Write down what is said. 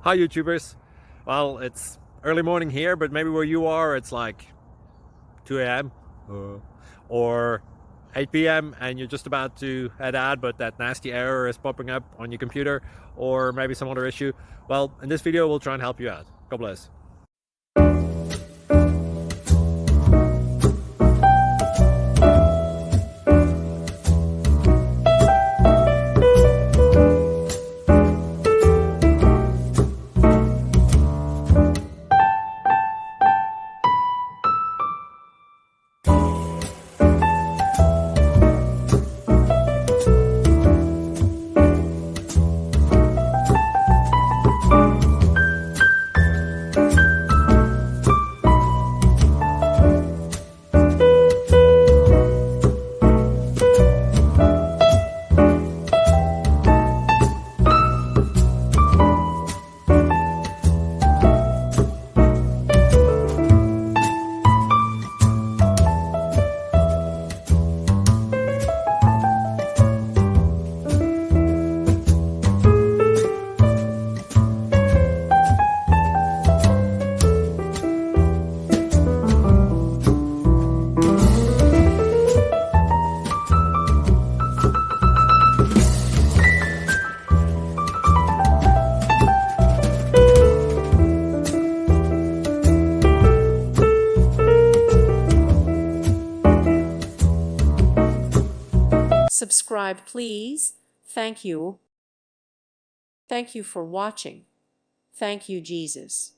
Hi YouTubers. Well, it's early morning here, but maybe where you are it's like 2 a.m. or 8 p.m. and you're just about to head out, but that nasty error is popping up on your computer, or maybe some other issue. Well, in this video we'll try and help you out. God bless. Subscribe, please. Thank you. Thank you for watching. Thank you, Jesus.